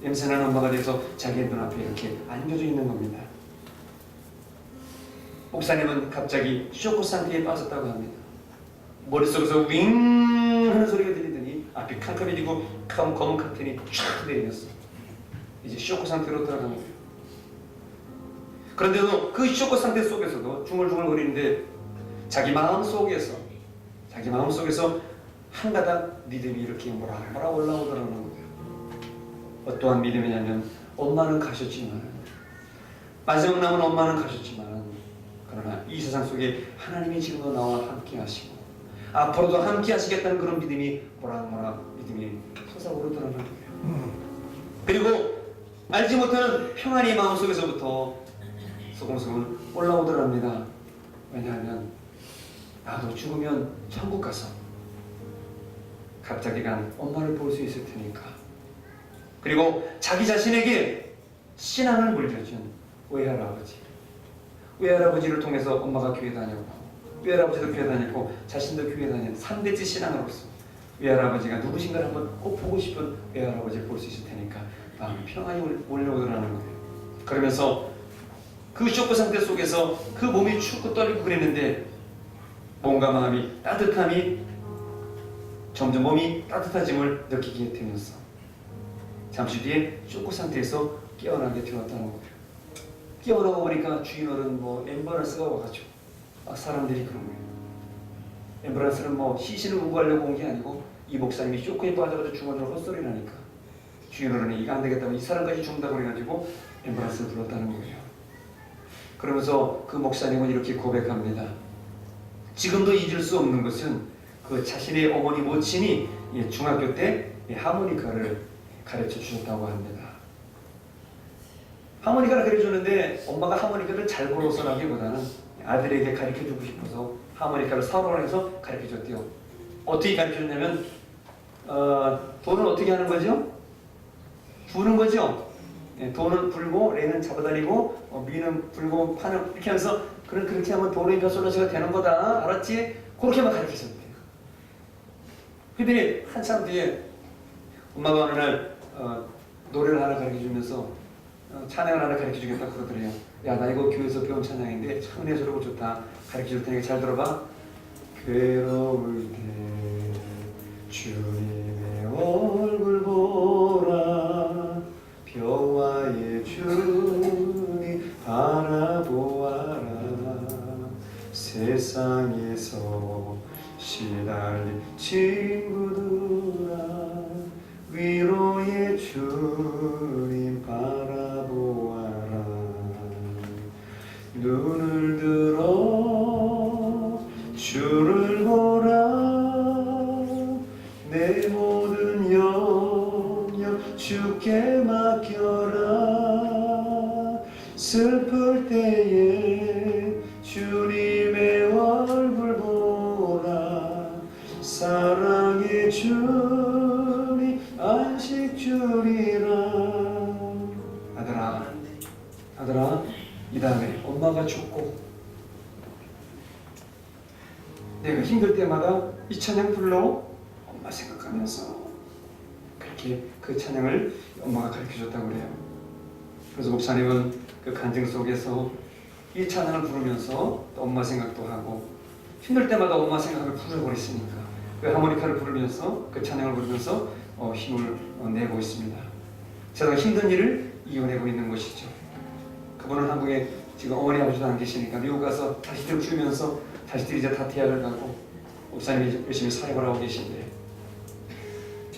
냄새나는 엄마가 돼서 자기 눈앞에 이렇게 안겨져 있는 겁니다. 목사님은 갑자기 쇼크 상태에 빠졌다고 합니다. 머릿속에서 윙 하는 소리가 들리더니 앞이 캄캄해지고 검은 카텐이 쫙 내리면서 이제 쇼크 상태로 들어간 거예요. 그런데도 그 쇼크 상태 속에서도 중얼중얼거리는데 자기 마음 속에서 한 가닥 믿음이 이렇게 모락모락 올라오더라는 거예요. 어떠한 믿음이냐면, 엄마는 가셨지만, 마지막 남은 엄마는 가셨지만, 그러나 이 세상 속에 하나님이 지금도 나와 함께 하시고 앞으로도 함께 하시겠다는 그런 믿음이 모락모락 믿음이 솟아오르더라는 거예요. 그리고 알지 못하는 평안이 마음속에서부터 소금소금 올라오더랍니다. 왜냐하면 나도 죽으면 천국 가서 갑자기 간 엄마를 볼 수 있을 테니까. 그리고 자기 자신에게 신앙을 물려준 외할아버지를 통해서 엄마가 교회 다녔고, 외할아버지도 교회 다녔고 자신도 교회 다니는 3대째 신앙으로서 외할아버지가 누구신가를 한번 꼭 보고 싶은 외할아버지를 볼 수 있을 테니까 마음이 평안이 몰려오더라는 거예요. 그러면서 그 쇼크 상태 속에서 그 몸이 춥고 떨리고 그랬는데 몸과 마음이 점점 몸이 따뜻해짐을 느끼게 되면서 잠시 뒤에 쇼크 상태에서 깨어나게 되었다는 거예요. 깨어나고 보니까 주인어른 앰뷸런스가 와가지고 사람들이 그런 거예요. 앰뷸런스는 시신을 우구하려고 온 게 아니고 이 목사님이 쇼크에 빠져가지고 중간중간 헛소리 나니까 주인어른이 이거 안 되겠다고 이 사람까지 죽는다고 그래가지고 앰뷸런스를 불렀다는 거예요. 그러면서 그 목사님은 이렇게 고백합니다. 지금도 잊을 수 없는 것은 그 자신의 어머니 모친이 중학교 때 하모니카를 가르쳐 주셨다고 합니다. 하모니카를 가르쳐주는데 엄마가 하모니카를 잘 불어서라기보다는 아들에게 가르쳐주고 싶어서 하모니카를 사오라고 해서 가르쳐줬대요. 어떻게 가르쳐줬냐면 돈을 어떻게 하는 거죠? 부는 거죠. 돈은 불고 레는 잡아다니고 미는 불고 파는 이렇게 하면서 그렇게 하면 돈의 벼슬러시가 되는 거다. 알았지? 그렇게만 가르쳐줬대요. 그들이 한참 뒤에 엄마가 어느 날 노래를 하나 가르쳐주면서 찬양을 하나 가르쳐주겠다 그러더래요. 야, 나 이거 교회에서 배운 찬양인데 참 은혜 저러고 좋다. 가르쳐 줄 테니까 잘 들어봐. 괴로울 때 주님의 얼굴 보라. 평화의 주님 바라보아라. 세상에서 시달린 친구들아, 위로의 주님 바라보아라. 눈을 들어 주를 보라. 내 모든 영역 주께 맡겨라. 슬플 때에 주님의 얼굴 보라. 사랑의 주님 안식 주리라. 아들아, 이 다음에 엄마가 죽고 내가 힘들 때마다 이 찬양 불러. 엄마 생각하면서 그렇게 그 찬양을 엄마가 가르쳐줬다고 그래요. 그래서 목사님은 그 간증 속에서 이 찬양을 부르면서 또 엄마 생각도 하고, 힘들 때마다 엄마 생각을 부르버렸으니까 그 하모니카를 부르면서 그 찬양을 부르면서 힘을 내고 있습니다. 제가 힘든 일을 이겨내고 있는 것이죠. 그분은 한국에 지금 어머니 아버지도 안 계시니까 미국 가서 자식들 키우면서 자식들이 이제 다 대학을 가고 목사님이 열심히 사역을 하고 계신데,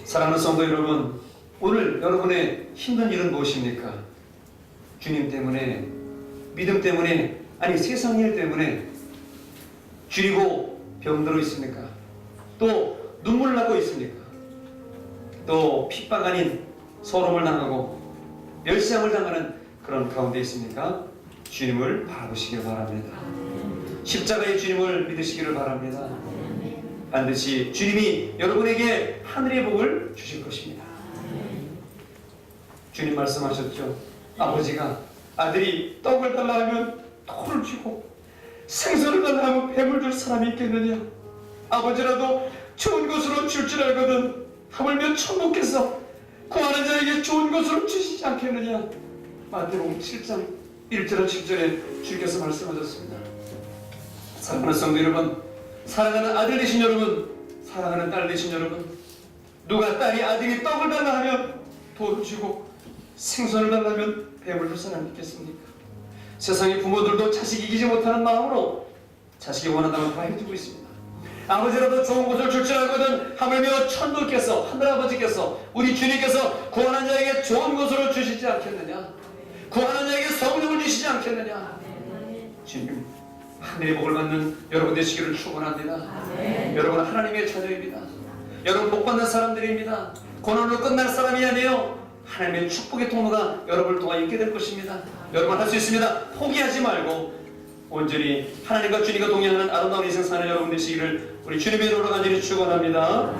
사랑하는 성도 여러분, 오늘 여러분의 힘든 일은 무엇입니까? 주님 때문에, 믿음 때문에, 아니 세상 일 때문에 줄이고 병들어 있습니까? 또 눈물 나고 있습니까? 또 핍박 아닌 서름을 당하고 멸시함을 당하는 그런 가운데 있습니까? 주님을 바라보시길 바랍니다. 십자가의 주님을 믿으시기를 바랍니다. 반드시 주님이 여러분에게 하늘의 복을 주실 것입니다. 주님 말씀하셨죠. 아버지가 아들이 떡을 달라 하면 떡을 주고 생선을 달라 하면 뱀을 줄 사람이 있겠느냐? 아버지라도 좋은 것으로 줄 줄 알거든 하물며 천국에서 구하는 자에게 좋은 것으로 주시지 않겠느냐? 마태복음 7장 1절과 7절에 주께서 말씀하셨습니다. 사랑하는 성도 여러분, 사랑하는 아들 되신 여러분, 사랑하는 딸 되신 여러분, 누가 딸이 아들이 떡을 달라 하면 돌을 주고 생선을 달라 하면 뱀을 줄 사람이 있겠습니까? 세상의 부모들도 자식이 이기지 못하는 마음으로 자식이 원한다면 다 해주고 있습니다. 아버지라도 좋은 것을 줄 줄 알거든 하물며 천부께서, 하늘아버지께서, 우리 주님께서 구하는 자에게 좋은 것으로 주시지 않겠느냐? 구하는 자에게 성령을 주시지 않겠느냐? 주님, 하늘의 복을 받는 여러분 되시기를 축원합니다. 여러분 하나님의 자녀입니다. 여러분 복받는 사람들입니다. 고난으로 끝날 사람이 아니에요. 하나님의 축복의 통로가 여러분을 통하 있게 될 것입니다. 여러분 할 수 있습니다. 포기하지 말고 온전히 하나님과 주님과 동행하는 아름다운 인생 사는 여러분 되시기를 우리 주님의 이름으로 간절히 축원합니다.